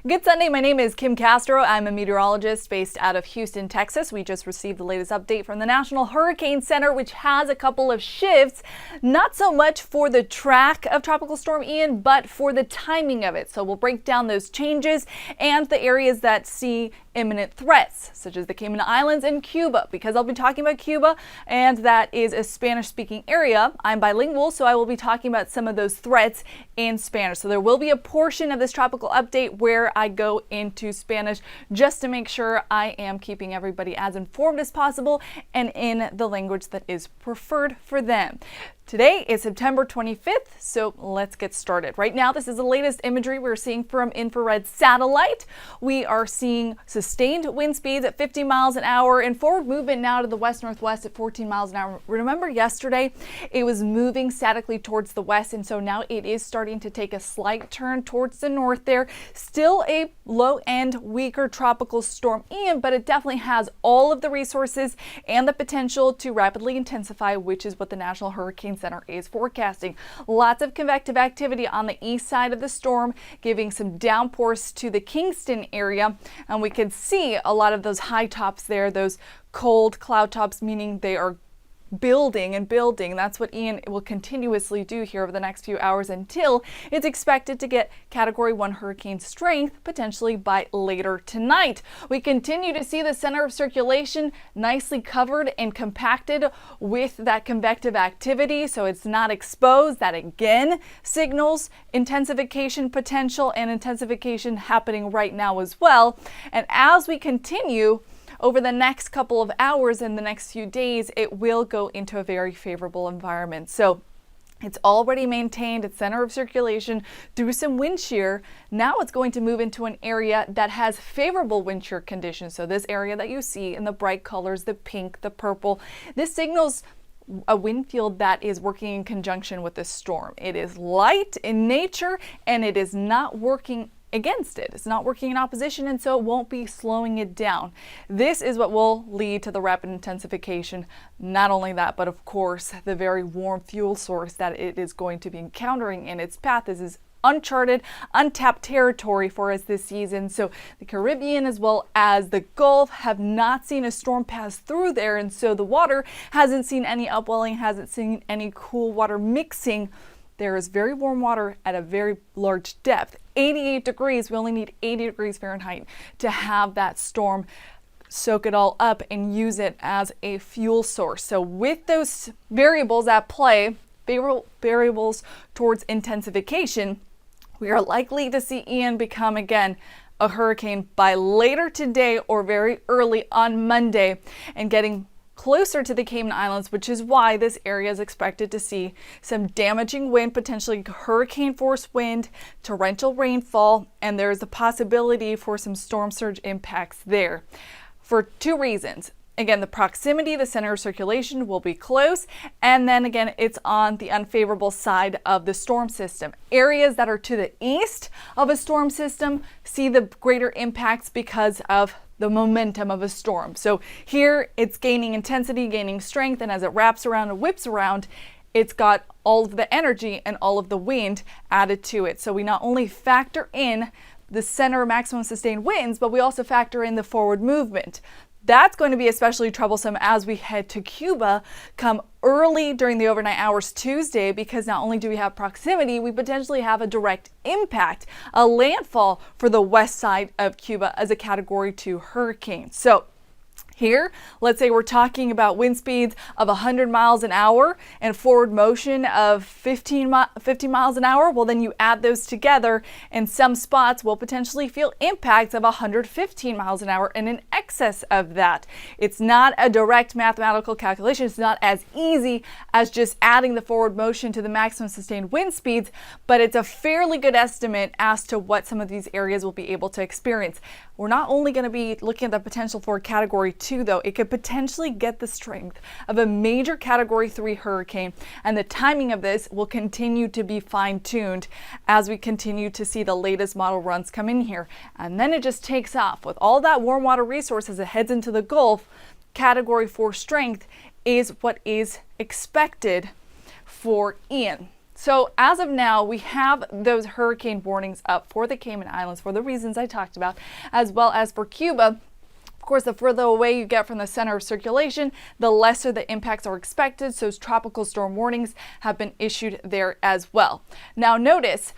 Good Sunday. My name is Kim Castro. I'm a meteorologist based out of Houston, Texas. We just received the latest update from the National Hurricane Center, which has a couple of shifts, not so much for the track of Tropical Storm Ian, but for the timing of it. So we'll break down those changes and the areas that see imminent threats, such as the Cayman Islands and Cuba, because I'll be talking about Cuba, and that is a Spanish-speaking area. I'm bilingual, so I will be talking about some of those threats in Spanish. So there will be a portion of this tropical update where I go into Spanish just to make sure I am keeping everybody as informed as possible and in the language that is preferred for them. Today is September 25th, so let's get started. Right now, this is the latest imagery we're seeing from infrared satellite. We are seeing sustained wind speeds at 50 miles an hour and forward movement now to the west-northwest at 14 miles an hour. Remember yesterday, it was moving statically towards the west, and so now it is starting to take a slight turn towards the north there. Still a low-end, weaker tropical storm Ian, but it definitely has all of the resources and the potential to rapidly intensify, which is what the National Hurricane Center is forecasting. Lots of convective activity on the east side of the storm, giving some downpours to the Kingston area, and we can see a lot of those high tops there, those cold cloud tops, meaning they are building and building. That's what Ian will continuously do here over the next few hours until it's expected to get Category 1 hurricane strength, potentially by later tonight. We continue to see the center of circulation nicely covered and compacted with that convective activity, so it's not exposed. That again signals intensification potential and intensification happening right now as well. And as we continue over the next couple of hours and the next few days, it will go into a very favorable environment. So it's already maintained its center of circulation through some wind shear. Now it's going to move into an area that has favorable wind shear conditions. So this area that you see in the bright colors, the pink, the purple, this signals a wind field that is working in conjunction with the storm. It is light in nature and it is not working against it. It's not working in opposition, and so it won't be slowing it down. This is what will lead to the rapid intensification. Not only that, but of course, the very warm fuel source that it is going to be encountering in its path. This is uncharted, untapped territory for us this season. So the Caribbean as well as the Gulf have not seen a storm pass through there, and so the water hasn't seen any upwelling, hasn't seen any cool water mixing. There is very warm water at a very large depth. 88 degrees, we only need 80 degrees Fahrenheit to have that storm soak it all up and use it as a fuel source. So with those variables at play, favorable variables towards intensification, we are likely to see Ian become again a hurricane by later today or very early on Monday and getting closer to the Cayman Islands, which is why this area is expected to see some damaging wind, potentially hurricane force wind, torrential rainfall, and there is a possibility for some storm surge impacts there for two reasons. Again, the proximity, the center of circulation will be close, and then again, it's on the unfavorable side of the storm system. Areas that are to the east of a storm system see the greater impacts because of the momentum of a storm. So here it's gaining intensity, gaining strength, and as it wraps around and whips around, it's got all of the energy and all of the wind added to it. So we not only factor in the center maximum sustained winds, but we also factor in the forward movement. That's going to be especially troublesome as we head to Cuba come early during the overnight hours Tuesday, because not only do we have proximity, we potentially have a direct impact, a landfall for the west side of Cuba as a Category 2 hurricane. So here, let's say we're talking about wind speeds of 100 miles an hour and forward motion of 50 miles an hour. Well, then you add those together, and some spots will potentially feel impacts of 115 miles an hour and in excess of that. It's not a direct mathematical calculation. It's not as easy as just adding the forward motion to the maximum sustained wind speeds, but it's a fairly good estimate as to what some of these areas will be able to experience. We're not only going to be looking at the potential for Category 2, though. It could potentially get the strength of a major Category 3 hurricane, and the timing of this will continue to be fine-tuned as we continue to see the latest model runs come in here. And then it just takes off. With all that warm water resource as it heads into the Gulf, Category 4 strength is what is expected for Ian. So as of now, we have those hurricane warnings up for the Cayman Islands for the reasons I talked about, as well as for Cuba. Of course, the further away you get from the center of circulation, the lesser the impacts are expected. So tropical storm warnings have been issued there as well. Now notice,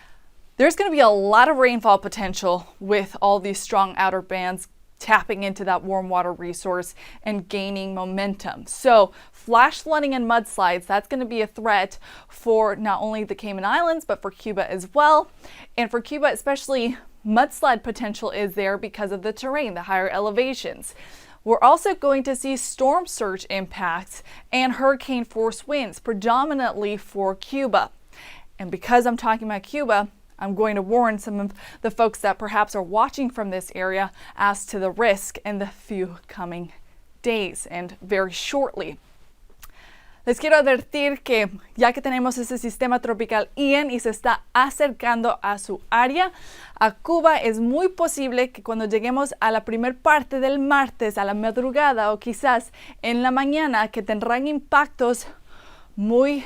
there's going to be a lot of rainfall potential with all these strong outer bands tapping into that warm water resource and gaining momentum. So flash flooding and mudslides, that's going to be a threat for not only the Cayman Islands, but for Cuba as well. And for Cuba especially, mudslide potential is there because of the terrain, the higher elevations. We're also going to see storm surge impacts and hurricane force winds, predominantly for Cuba. And because I'm talking about Cuba, I'm going to warn some of the folks that perhaps are watching from this area as to the risk in the few coming days and very shortly. Les quiero advertir que ya que tenemos ese sistema tropical Ian y se está acercando a su área, a Cuba, es muy posible que cuando lleguemos a la primer parte del martes, a la madrugada o quizás en la mañana, que tendrán impactos muy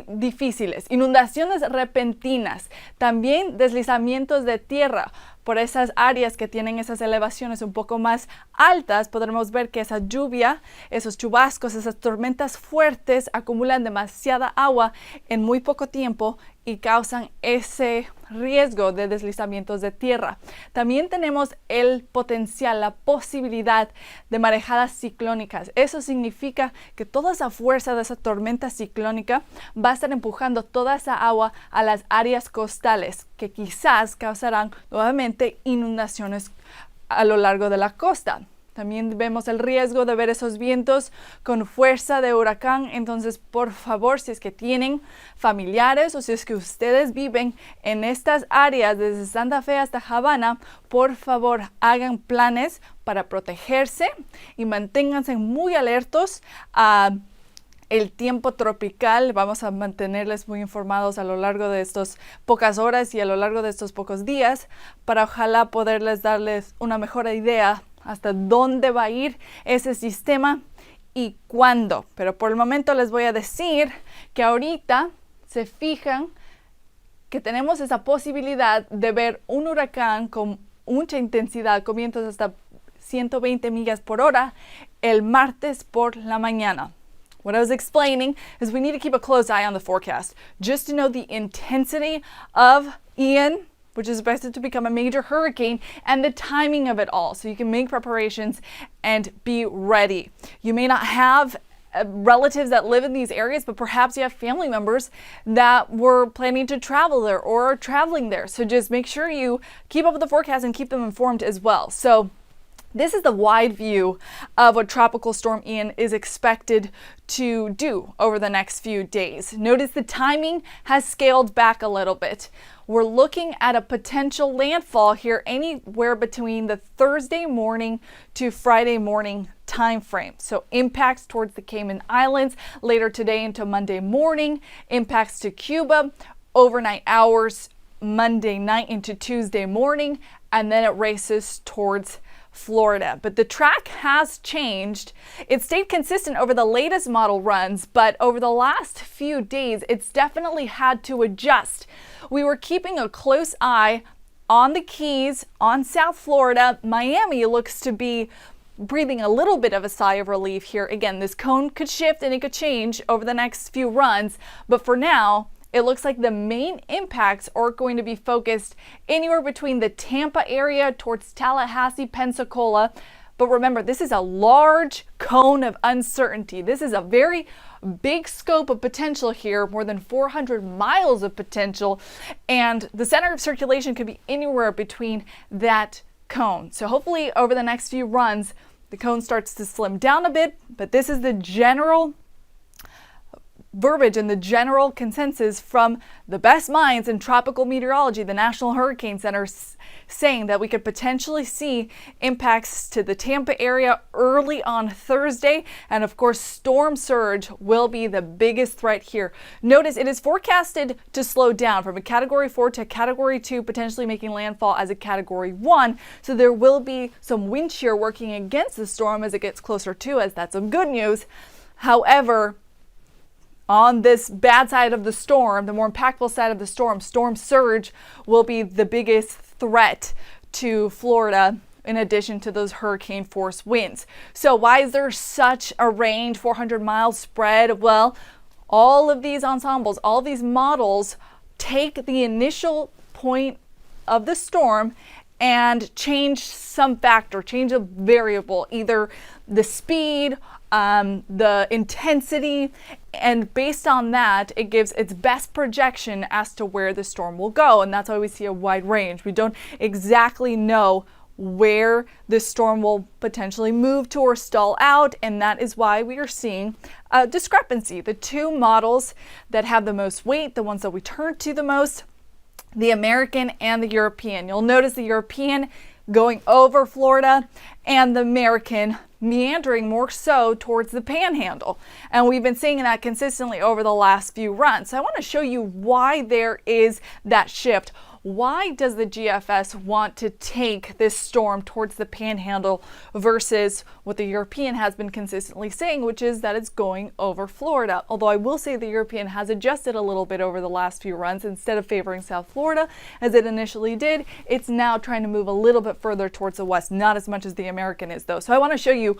difíciles, inundaciones repentinas, también deslizamientos de tierra. Por esas áreas que tienen esas elevaciones un poco más altas, podremos ver que esa lluvia, esos chubascos, esas tormentas fuertes acumulan demasiada agua en muy poco tiempo y causan ese riesgo de deslizamientos de tierra. También tenemos el potencial, la posibilidad de marejadas ciclónicas. Eso significa que toda esa fuerza de esa tormenta ciclónica va a estar empujando toda esa agua a las áreas costales, que quizás causarán nuevamente inundaciones a lo largo de la costa. También vemos el riesgo de ver esos vientos con fuerza de huracán. Entonces, por favor, si es que tienen familiares o si es que ustedes viven en estas áreas desde Santa Fe hasta Havana, por favor, hagan planes para protegerse y manténganse muy alertos a el tiempo tropical. Vamos a mantenerles muy informados a lo largo de estas pocas horas y a lo largo de estos pocos días para ojalá poderles darles una mejor idea hasta dónde va a ir ese sistema y cuándo. Pero por el momento les voy a decir que ahorita se fijan que tenemos esa posibilidad de ver un huracán con mucha intensidad, con vientos hasta 120 millas por hora el martes por la mañana. What I was explaining is we need to keep a close eye on the forecast just to know the intensity of Ian, which is expected to become a major hurricane, and the timing of it all, so you can make preparations and be ready. You may not have relatives that live in these areas, but perhaps you have family members that were planning to travel there or are traveling there. So just make sure you keep up with the forecast and keep them informed as well. So this is the wide view of what Tropical Storm Ian is expected to do over the next few days. Notice the timing has scaled back a little bit. We're looking at a potential landfall here anywhere between the Thursday morning to Friday morning time frame. So impacts towards the Cayman Islands later today into Monday morning, impacts to Cuba, overnight hours Monday night into Tuesday morning, and then it races towards Florida. But the track has changed. It stayed consistent over the latest model runs, but over the last few days, it's definitely had to adjust. We were keeping a close eye on the Keys, on South Florida. Miami looks to be breathing a little bit of a sigh of relief here. Again, this cone could shift and it could change over the next few runs, but for now, it looks like the main impacts are going to be focused anywhere between the Tampa area towards Tallahassee, Pensacola. But remember, this is a large cone of uncertainty. This is a very big scope of potential here, more than 400 miles of potential. And the center of circulation could be anywhere between that cone. So hopefully over the next few runs, the cone starts to slim down a bit, but this is the general verbiage and the general consensus from the best minds in tropical meteorology, the National Hurricane Center, saying that we could potentially see impacts to the Tampa area early on Thursday. And of course, storm surge will be the biggest threat here. Notice it is forecasted to slow down from a Category 4 to Category 2, potentially making landfall as a Category 1. So there will be some wind shear working against the storm as it gets closer to us. That's some good news. However, on this bad side of the storm, the more impactful side of the storm, storm surge will be the biggest threat to Florida in addition to those hurricane force winds. So why is there such a range, 400 miles spread? Well, all of these ensembles, all of these models take the initial point of the storm and change some factor, change a variable, either the speed, the intensity, and based on that, it gives its best projection as to where the storm will go. And that's why we see a wide range. We don't exactly know where the storm will potentially move to or stall out, and that is why we are seeing a discrepancy. The two models that have the most weight, the ones that we turn to the most, the American and the European. You'll notice the European going over Florida and the American meandering more so towards the panhandle. And we've been seeing that consistently over the last few runs. So I want to show you why there is that shift. Why does the GFS want to take this storm towards the panhandle versus what the European has been consistently saying, which is that it's going over Florida? Although I will say the European has adjusted a little bit over the last few runs. Instead of favoring South Florida, as it initially did, it's now trying to move a little bit further towards the west, not as much as the American is though. So I want to show you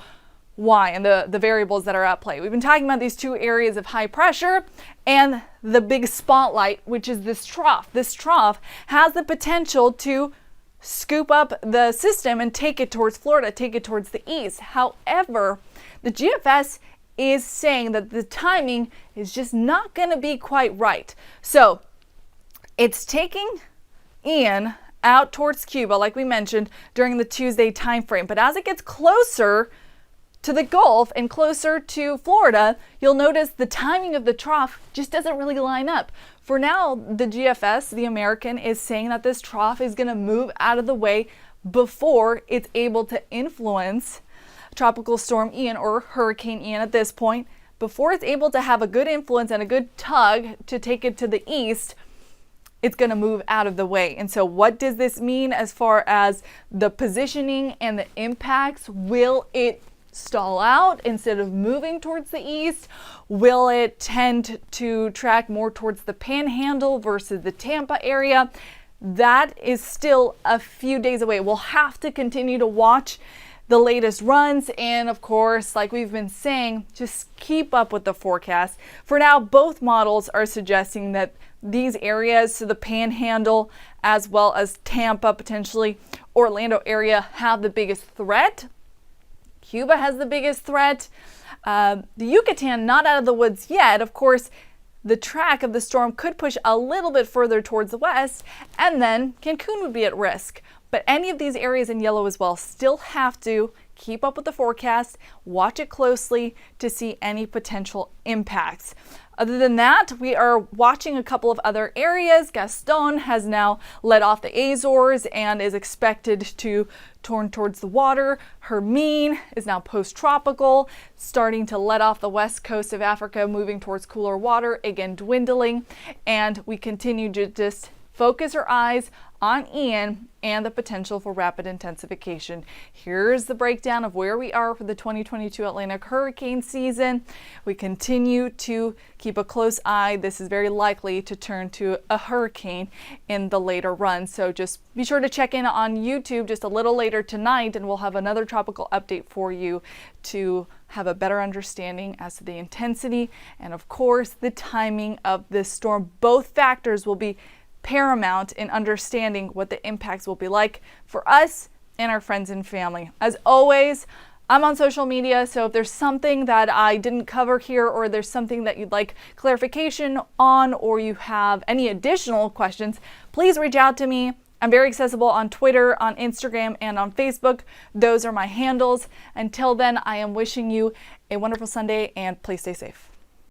why and the variables that are at play. We've been talking about these two areas of high pressure and the big spotlight, which is this trough. This trough has the potential to scoop up the system and take it towards Florida, take it towards the east. However, the GFS is saying that the timing is just not going to be quite right. So it's taking Ian out towards Cuba, like we mentioned, during the Tuesday time frame. But as it gets closer to the Gulf and closer to Florida, you'll notice the timing of the trough just doesn't really line up. For now, the GFS, the American, is saying that this trough is going to move out of the way before it's able to influence Tropical Storm Ian or Hurricane Ian at this point. Before it's able to have a good influence and a good tug to take it to the east, it's going to move out of the way. And so what does this mean as far as the positioning and the impacts? Will it stall out instead of moving towards the east? Will it tend to track more towards the panhandle versus the Tampa area? That is still a few days away. We'll have to continue to watch the latest runs, and of course, like we've been saying, just keep up with the forecast. For now, both models are suggesting that these areas, so the panhandle as well as Tampa, potentially Orlando area, have the biggest threat. Cuba has the biggest threat. The Yucatan, not out of the woods yet. Of course, the track of the storm could push a little bit further towards the west, and then Cancun would be at risk. But any of these areas in yellow as well still have to keep up with the forecast, watch it closely to see any potential impacts. Other than that, we are watching a couple of other areas. Gaston has now led off the Azores and is expected to turn towards the water. Hermine is now post-tropical, starting to let off the west coast of Africa, moving towards cooler water, again dwindling. And we continue to just focus our eyes on Ian and the potential for rapid intensification. Here's the breakdown of where we are for the 2022 Atlantic hurricane season. We continue to keep a close eye. This is very likely to turn to a hurricane in the later run. So just be sure to check in on YouTube just a little later tonight, and we'll have another tropical update for you to have a better understanding as to the intensity and, of course, the timing of this storm. Both factors will be paramount in understanding what the impacts will be like for us and our friends and family. As always, I'm on social media, so if there's something that I didn't cover here, or there's something that you'd like clarification on, or you have any additional questions, please reach out to me. I'm very accessible on Twitter, on Instagram, and on Facebook. Those are my handles. Until then, I am wishing you a wonderful Sunday, and please stay safe.